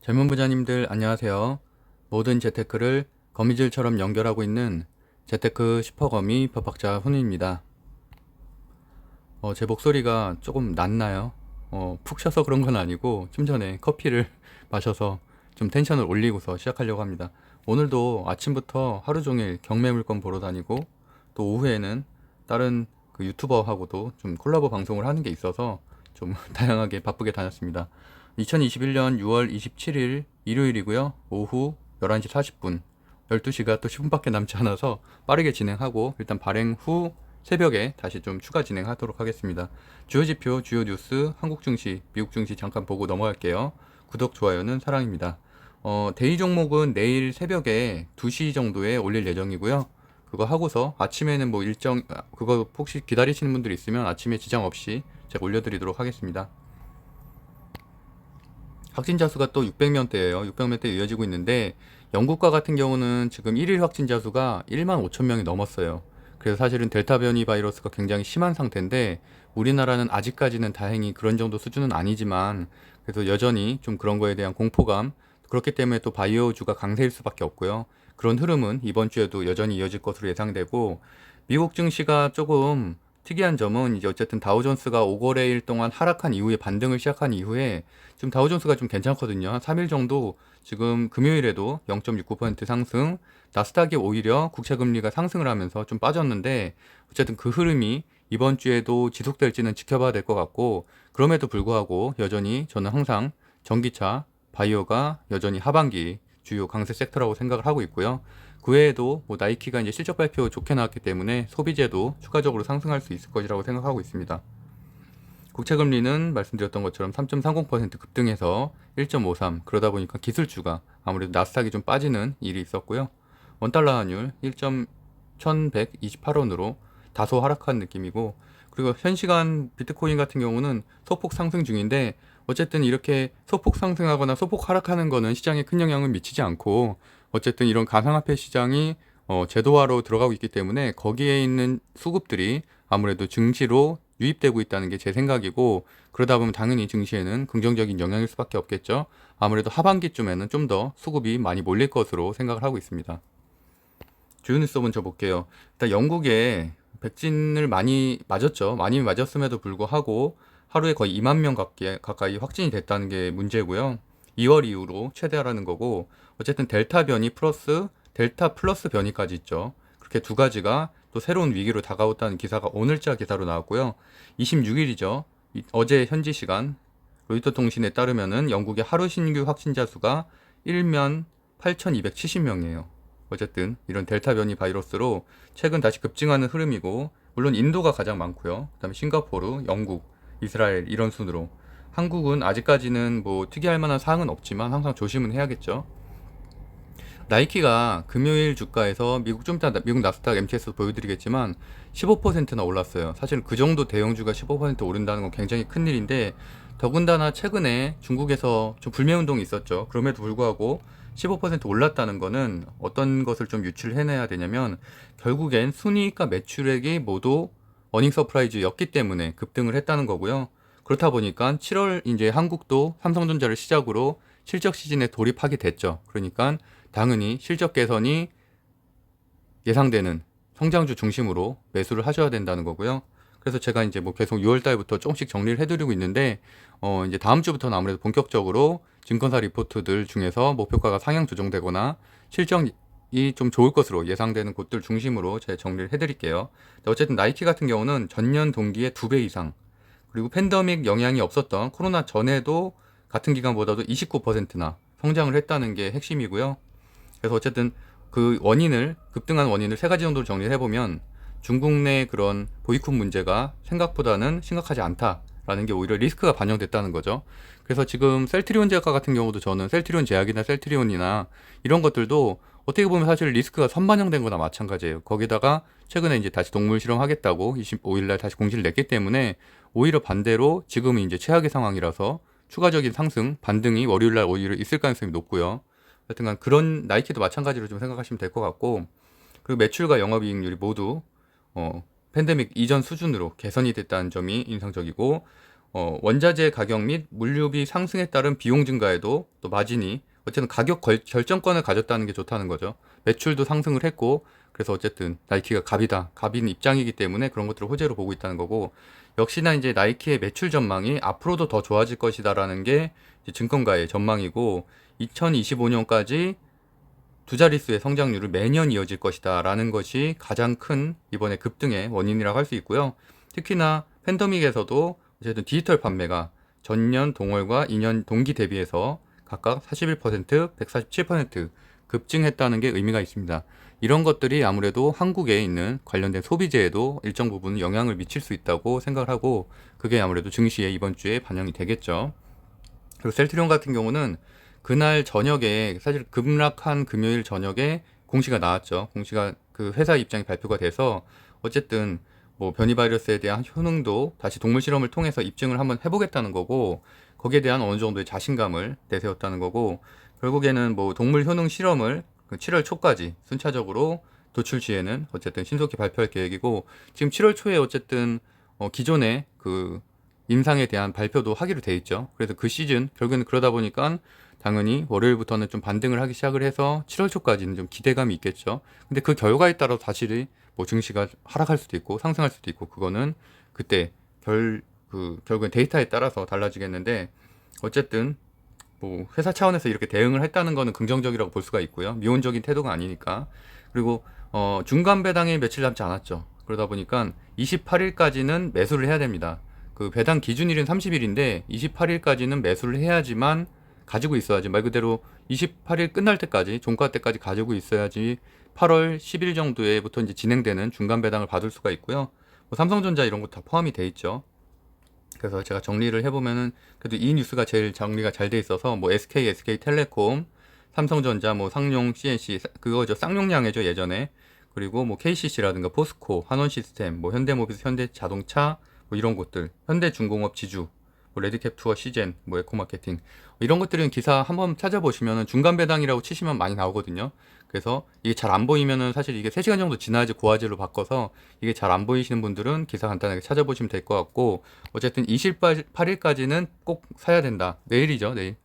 젊은 부자님들 안녕하세요. 모든 재테크를 거미줄처럼 연결하고 있는 재테크 슈퍼거미 법학자 훈우입니다. 제 목소리가 조금 낮나요? 푹 쉬어서 그런 건 아니고 좀 전에 커피를 마셔서 좀 텐션을 올리고서 시작하려고 합니다. 오늘도 아침부터 하루 종일 경매 물건 보러 다니고 또 오후에는 다른 그 유튜버하고도 좀 콜라보 방송을 하는 게 있어서 좀 다양하게 바쁘게 다녔습니다. 2021년 6월 27일 일요일이고요. 오후 11시 40분, 12시가 또 10분밖에 남지 않아서 빠르게 진행하고 일단 발행 후 새벽에 다시 좀 추가 진행하도록 하겠습니다. 주요 지표, 주요 뉴스, 한국 증시, 미국 증시 잠깐 보고 넘어갈게요. 구독, 좋아요는 사랑입니다. 데이 종목은 내일 새벽에 2시 정도에 올릴 예정이고요. 그거 하고서 아침에는 뭐 그거 혹시 기다리시는 분들 있으면 아침에 지장 없이 제가 올려드리도록 하겠습니다. 확진자 수가 또 600명대예요. 600명대 이어지고 있는데 영국과 같은 경우는 지금 1일 확진자 수가 1만 5천 명이 넘었어요. 그래서 사실은 델타 변이 바이러스가 굉장히 심한 상태인데 우리나라는 아직까지는 다행히 그런 정도 수준은 아니지만 그래서 여전히 좀 그런 거에 대한 공포감, 그렇기 때문에 또 바이오주가 강세일 수밖에 없고요. 그런 흐름은 이번 주에도 여전히 이어질 것으로 예상되고, 미국 증시가 조금 특이한 점은 이제 어쨌든 다우존스가 5거래일 동안 하락한 이후에 반등을 시작한 이후에 지금 다우존스가 좀 괜찮거든요. 한 3일 정도 지금 금요일에도 0.69% 상승, 나스닥이 오히려 국채금리가 상승을 하면서 좀 빠졌는데 어쨌든 그 흐름이 이번 주에도 지속될지는 지켜봐야 될 것 같고, 그럼에도 불구하고 여전히 저는 항상 전기차, 바이오가 여전히 하반기 주요 강세 섹터라고 생각을 하고 있고요. 그 외에도 뭐 나이키가 이제 실적 발표 좋게 나왔기 때문에 소비재도 추가적으로 상승할 수 있을 것이라고 생각하고 있습니다. 국채금리는 말씀드렸던 것처럼 3.30% 급등해서 1.53, 그러다 보니까 기술주가 아무래도 나스닥이 좀 빠지는 일이 있었고요. 원달러 환율 1.1128원으로 다소 하락한 느낌이고, 그리고 현 시간 비트코인 같은 경우는 소폭 상승 중인데 어쨌든 이렇게 소폭 상승하거나 소폭 하락하는 거는 시장에 큰 영향을 미치지 않고, 어쨌든 이런 가상화폐 시장이 제도화로 들어가고 있기 때문에 거기에 있는 수급들이 아무래도 증시로 유입되고 있다는 게 제 생각이고, 그러다 보면 당연히 증시에는 긍정적인 영향일 수밖에 없겠죠. 아무래도 하반기쯤에는 좀 더 수급이 많이 몰릴 것으로 생각을 하고 있습니다. 주요 뉴스 먼저 볼게요. 일단 영국에 백신을 많이 맞았죠. 많이 맞았음에도 불구하고 하루에 거의 2만 명 가까이 확진이 됐다는 게 문제고요. 2월 이후로 최대하라는 거고, 어쨌든 델타 변이 플러스 델타 플러스 변이까지 있죠. 그렇게 두 가지가 또 새로운 위기로 다가왔다는 기사가 오늘자 기사로 나왔고요. 26일이죠. 어제 현지 시간 로이터 통신에 따르면은 영국의 하루 신규 확진자 수가 1만 8,270명이에요. 어쨌든 이런 델타 변이 바이러스로 최근 다시 급증하는 흐름이고, 물론 인도가 가장 많고요. 그다음에 싱가포르, 영국, 이스라엘 이런 순으로, 한국은 아직까지는 뭐 특이할 만한 사항은 없지만 항상 조심은 해야겠죠. 나이키가 금요일 주가에서 좀 이따 미국 나스닥 MTS 보여드리겠지만 15%나 올랐어요. 사실 그 정도 대형주가 15% 오른다는 건 굉장히 큰 일인데, 더군다나 최근에 중국에서 좀 불매운동이 있었죠. 그럼에도 불구하고 15% 올랐다는 거는 어떤 것을 좀 유추를 해내야 되냐면, 결국엔 순이익과 매출액이 모두 어닝 서프라이즈였기 때문에 급등을 했다는 거고요. 그렇다 보니까 7월 이제 한국도 삼성전자를 시작으로 실적 시즌에 돌입하게 됐죠. 그러니까 당연히 실적 개선이 예상되는 성장주 중심으로 매수를 하셔야 된다는 거고요. 그래서 제가 이제 뭐 계속 6월 달부터 조금씩 정리를 해드리고 있는데, 이제 다음 주부터는 아무래도 본격적으로 증권사 리포트들 중에서 목표가가 상향 조정되거나 실적이 좀 좋을 것으로 예상되는 곳들 중심으로 제가 정리를 해드릴게요. 어쨌든 나이키 같은 경우는 전년 동기의 2배 이상, 그리고 팬데믹 영향이 없었던 코로나 전에도 같은 기간보다도 29%나 성장을 했다는 게 핵심이고요. 그래서 어쨌든 그 급등한 원인을 세 가지 정도로 정리를 해보면, 중국 내 그런 보이콧 문제가 생각보다는 심각하지 않다라는 게 오히려 리스크가 반영됐다는 거죠. 그래서 지금 셀트리온 제약 같은 경우도 저는 셀트리온 제약이나 셀트리온이나 이런 것들도 어떻게 보면 사실 리스크가 선반영된 거나 마찬가지예요. 거기다가 최근에 이제 다시 동물 실험하겠다고 25일날 다시 공지를 냈기 때문에 오히려 반대로 지금은 이제 최악의 상황이라서 추가적인 상승, 반등이 월요일날 오히려 있을 가능성이 높고요. 하여튼간 그런 나이키도 마찬가지로 좀 생각하시면 될 것 같고, 그리고 매출과 영업이익률이 모두 팬데믹 이전 수준으로 개선이 됐다는 점이 인상적이고, 원자재 가격 및 물류비 상승에 따른 비용 증가에도 또 마진이 어쨌든 가격 결정권을 가졌다는 게 좋다는 거죠. 매출도 상승을 했고 그래서 어쨌든 나이키가 갑인 입장이기 때문에 그런 것들을 호재로 보고 있다는 거고 역시나 이제 나이키의 매출 전망이 앞으로도 더 좋아질 것이다라는 게 이제 증권가의 전망이고 2025년까지 두 자릿수의 성장률을 매년 이어질 것이다라는 것이 가장 큰 이번에 급등의 원인이라고 할 수 있고요. 특히나 팬데믹에서도 어쨌든 디지털 판매가 전년 동월과 2년 동기 대비해서 각각 41%, 147% 급증했다는 게 의미가 있습니다. 이런 것들이 아무래도 한국에 있는 관련된 소비재에도 일정 부분 영향을 미칠 수 있다고 생각을 하고 그게 아무래도 증시에 이번 주에 반영이 되겠죠. 그리고 셀트리온 같은 경우는 그날 저녁에 사실 급락한 금요일 저녁에 공시가 나왔죠. 공시가 그 회사 입장이 발표가 돼서 어쨌든 뭐 변이 바이러스에 대한 효능도 다시 동물 실험을 통해서 입증을 한번 해보겠다는 거고 거기에 대한 어느 정도의 자신감을 내세웠다는 거고 결국에는 뭐 동물 효능 실험을 7월 초까지 순차적으로 도출 시에는 어쨌든 신속히 발표할 계획이고 지금 7월 초에 어쨌든 기존의 그 임상에 대한 발표도 하기로 돼 있죠. 그래서 그 시즌 결국에는 그러다 보니까 당연히 월요일부터는 좀 반등을 하기 시작을 해서 7월 초까지는 좀 기대감이 있겠죠. 근데 그 결과에 따라 사실이 뭐 증시가 하락할 수도 있고 상승할 수도 있고 그거는 그때 결국엔 데이터에 따라서 달라지겠는데 어쨌든 뭐 회사 차원에서 이렇게 대응을 했다는 거는 긍정적이라고 볼 수가 있고요. 미온적인 태도가 아니니까. 그리고 중간 배당이 며칠 남지 않았죠. 그러다 보니까 28일까지는 매수를 해야 됩니다. 그 배당 기준일은 30일인데 28일까지는 매수를 해야지만 가지고 있어야지 말 그대로 28일 끝날 때까지 종가 때까지 가지고 있어야지 8월 10일 정도에부터 이제 진행되는 중간 배당을 받을 수가 있고요. 뭐 삼성전자 이런 거 다 포함이 돼 있죠. 그래서 제가 정리를 해보면은 그래도 이 뉴스가 제일 정리가 잘 돼 있어서 뭐 SK, SK텔레콤, 삼성전자, 뭐 상용, CNC 그거죠 쌍용량이죠 예전에 그리고 뭐 KCC라든가 포스코, 한원시스템, 뭐 현대모비스, 현대자동차 뭐 이런 곳들, 현대중공업, 지주, 뭐 레드캡투어, 시젠, 뭐 에코마케팅 이런 것들은 기사 한번 찾아보시면은 중간 배당이라고 치시면 많이 나오거든요. 그래서 이게 잘 안 보이면은 사실 이게 3시간 정도 지나야지 고화질로 바꿔서 이게 잘 안 보이시는 분들은 기사 간단하게 찾아보시면 될 것 같고 어쨌든 28일까지는 꼭 사야 된다. 내일이죠, 내일.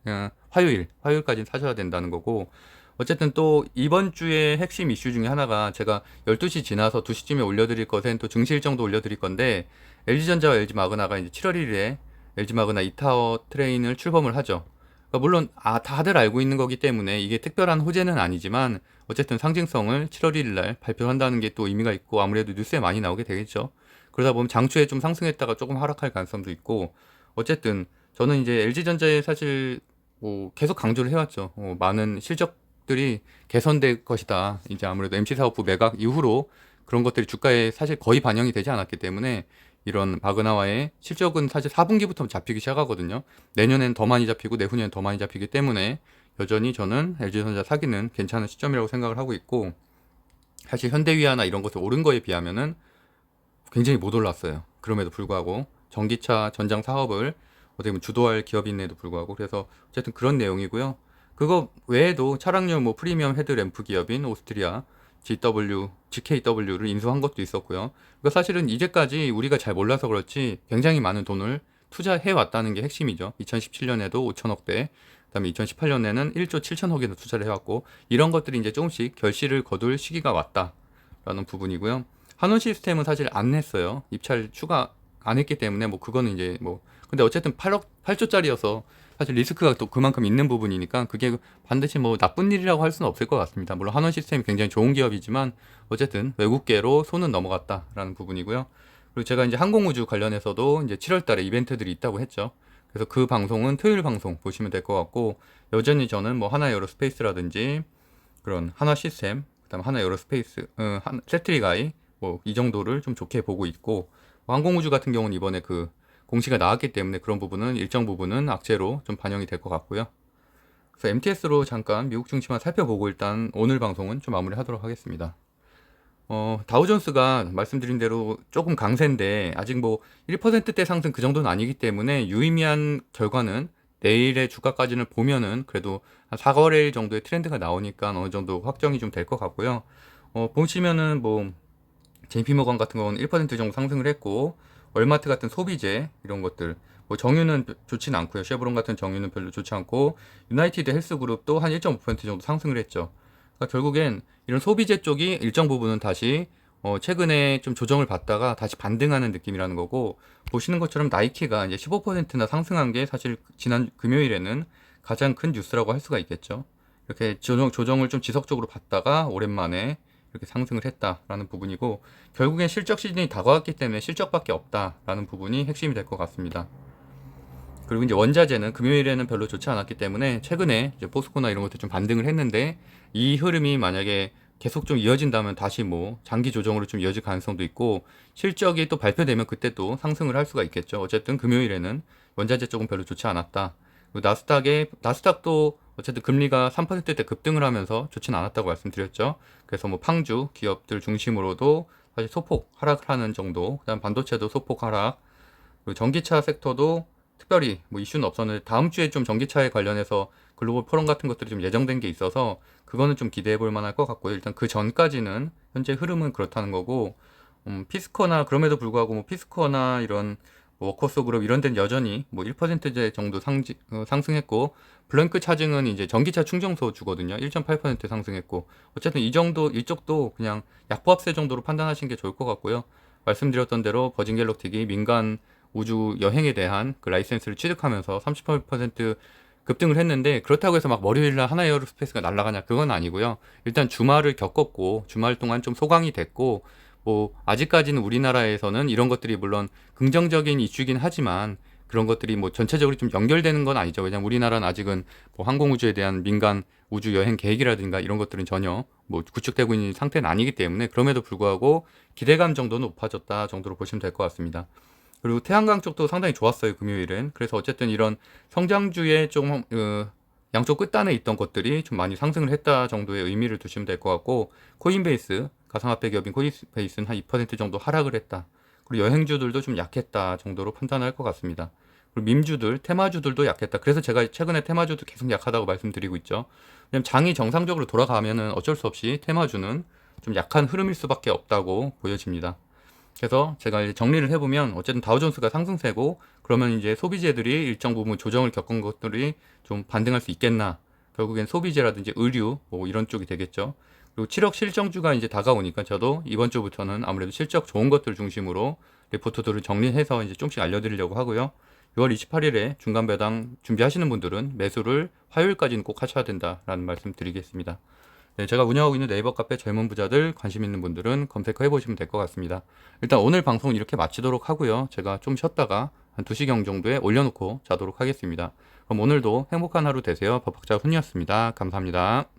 화요일까지는 사셔야 된다는 거고 어쨌든 또 이번 주의 핵심 이슈 중에 하나가 제가 12시 지나서 2시쯤에 올려드릴 것엔 또 증시 일정도 올려드릴 건데 LG전자와 LG마그나가 이제 7월 1일에 LG마그나 이타워 트레인을 출범을 하죠. 그러니까 물론 다들 알고 있는 거기 때문에 이게 특별한 호재는 아니지만 어쨌든 상징성을 7월 1일 날 발표한다는 게 또 의미가 있고 아무래도 뉴스에 많이 나오게 되겠죠. 그러다 보면 장초에 좀 상승했다가 조금 하락할 가능성도 있고 어쨌든 저는 이제 LG전자에 사실 뭐 계속 강조를 해왔죠. 많은 실적들이 개선될 것이다. 이제 아무래도 MC 사업부 매각 이후로 그런 것들이 주가에 사실 거의 반영이 되지 않았기 때문에 이런 마그나와의 실적은 사실 4분기부터 잡히기 시작하거든요. 내년엔 더 많이 잡히고 내후년엔 더 많이 잡히기 때문에 여전히 저는 LG전자 사기는 괜찮은 시점이라고 생각을 하고 있고 사실 현대위아나 이런 것을 오른 거에 비하면은 굉장히 못 올랐어요. 그럼에도 불구하고 전기차 전장 사업을 어떻게 보면 주도할 기업인에도 불구하고 그래서 어쨌든 그런 내용이고요. 그거 외에도 차량용 뭐 프리미엄 헤드램프 기업인 오스트리아 GKW를 인수한 것도 있었고요. 그러니까 사실은 이제까지 우리가 잘 몰라서 그렇지 굉장히 많은 돈을 투자해 왔다는 게 핵심이죠. 2017년에도 5천억대, 그다음에 2018년에는 1조 7천억에도 투자를 해왔고 이런 것들이 이제 조금씩 결실을 거둘 시기가 왔다라는 부분이고요. 한원 시스템은 사실 안 냈어요. 입찰 추가 안 했기 때문에 뭐 그거는 이제 뭐 근데 어쨌든 8조짜리여서 사실 리스크가 또 그만큼 있는 부분이니까 그게 반드시 뭐 나쁜 일이라고 할 수는 없을 것 같습니다. 물론 한원 시스템이 굉장히 좋은 기업이지만 어쨌든 외국계로 손은 넘어갔다라는 부분이고요. 그리고 제가 이제 항공우주 관련해서도 이제 7월 달에 이벤트들이 있다고 했죠. 그래서 그 방송은 토요일 방송 보시면 될 것 같고 여전히 저는 뭐 하나 에어로스페이스라든지 그런 하나 시스템, 그다음 하나 에어로스페이스, 세트리가이 뭐 이 정도를 좀 좋게 보고 있고 뭐 항공우주 같은 경우는 이번에 그 공시가 나왔기 때문에 그런 부분은 일정 부분은 악재로 좀 반영이 될 것 같고요. 그래서 MTS로 잠깐 미국 증시만 살펴보고 일단 오늘 방송은 좀 마무리하도록 하겠습니다. 다우존스가 말씀드린 대로 조금 강세인데 아직 뭐 1%대 상승 그 정도는 아니기 때문에 유의미한 결과는 내일의 주가까지는 보면은 그래도 한 4거래일 정도의 트렌드가 나오니까 어느 정도 확정이 좀 될 것 같고요. 보시면은 뭐 JP모건 같은 경우는 1% 정도 상승을 했고 월마트 같은 소비재 이런 것들 뭐 정유는 좋진 않고요. 쉐보론 같은 정유는 별로 좋지 않고 유나이티드 헬스그룹도 한 1.5% 정도 상승을 했죠. 그러니까 결국엔 이런 소비재 쪽이 일정 부분은 다시 최근에 좀 조정을 받다가 다시 반등하는 느낌이라는 거고, 보시는 것처럼 나이키가 이제 15%나 상승한 게 사실 지난 금요일에는 가장 큰 뉴스라고 할 수가 있겠죠. 이렇게 조정을 좀 지속적으로 받다가 오랜만에 이렇게 상승을 했다라는 부분이고, 결국엔 실적 시즌이 다가왔기 때문에 실적밖에 없다라는 부분이 핵심이 될 것 같습니다. 그리고 이제 원자재는 금요일에는 별로 좋지 않았기 때문에 최근에 이제 포스코나 이런 것들 좀 반등을 했는데, 이 흐름이 만약에 계속 좀 이어진다면 다시 뭐 장기 조정으로 좀 이어질 가능성도 있고, 실적이 또 발표되면 그때 또 상승을 할 수가 있겠죠. 어쨌든 금요일에는 원자재 쪽은 별로 좋지 않았다. 그리고 나스닥도 어쨌든 금리가 3%대 급등을 하면서 좋진 않았다고 말씀드렸죠. 그래서 뭐 팡주 기업들 중심으로도 사실 소폭 하락하는 정도, 그다음 반도체도 소폭 하락, 그리고 전기차 섹터도 특별히 뭐 이슈는 없었는데, 다음 주에 좀 전기차에 관련해서 글로벌 포럼 같은 것들이 좀 예정된 게 있어서 그거는 좀 기대해 볼 만할 것 같고요. 일단 그 전까지는 현재 흐름은 그렇다는 거고, 피스커나 그럼에도 불구하고 뭐 피스커나 이런 뭐 워커스 그룹 이런 데는 여전히 뭐 1%대 정도 상승했고, 블랭크 차징은 이제 전기차 충전소 주거든요. 1.8% 상승했고, 어쨌든 이 정도 이쪽도 그냥 약보합세 정도로 판단하시는 게 좋을 것 같고요. 말씀드렸던 대로 버진 갤럭틱이 민간 우주 여행에 대한 그 라이센스를 취득하면서 38% 급등을 했는데, 그렇다고 해서 막 월요일날 하나에어로스페이스가 날아가냐, 그건 아니고요. 일단 주말을 겪었고 주말 동안 좀 소강이 됐고, 뭐 아직까지는 우리나라에서는 이런 것들이 물론 긍정적인 이슈긴 하지만 그런 것들이 뭐 전체적으로 좀 연결되는 건 아니죠. 왜냐면 우리나라는 아직은 뭐 항공우주에 대한 민간 우주 여행 계획이라든가 이런 것들은 전혀 뭐 구축되고 있는 상태는 아니기 때문에, 그럼에도 불구하고 기대감 정도는 높아졌다 정도로 보시면 될 것 같습니다. 그리고 태양광 쪽도 상당히 좋았어요, 금요일은. 그래서 어쨌든 이런 성장주의 좀 양쪽 끝단에 있던 것들이 좀 많이 상승을 했다 정도의 의미를 두시면 될 것 같고, 코인베이스 가상화폐 기업인 코인베이스는 한 2% 정도 하락을 했다. 그리고 여행주들도 좀 약했다 정도로 판단할 것 같습니다. 그리고 밈주들, 테마주들도 약했다. 그래서 제가 최근에 테마주도 계속 약하다고 말씀드리고 있죠. 왜냐면 장이 정상적으로 돌아가면은 어쩔 수 없이 테마주는 좀 약한 흐름일 수밖에 없다고 보여집니다. 그래서 제가 이제 정리를 해보면, 어쨌든 다우존스가 상승세고, 그러면 이제 소비재들이 일정 부분 조정을 겪은 것들이 좀 반등할 수 있겠나. 결국엔 소비재라든지 의류 뭐 이런 쪽이 되겠죠. 그리고 7억 실정주가 이제 다가오니까 저도 이번 주부터는 아무래도 실적 좋은 것들 중심으로 리포트들을 정리해서 이제 좀씩 알려드리려고 하고요. 6월 28일에 중간 배당 준비하시는 분들은 매수를 화요일까지는 꼭 하셔야 된다라는 말씀 드리겠습니다. 네, 제가 운영하고 있는 네이버 카페 젊은 부자들 관심 있는 분들은 검색해 보시면 될 것 같습니다. 일단 오늘 방송은 이렇게 마치도록 하고요. 제가 좀 쉬었다가 한 2시경 정도에 올려놓고 자도록 하겠습니다. 그럼 오늘도 행복한 하루 되세요. 법학자 훈이었습니다. 감사합니다.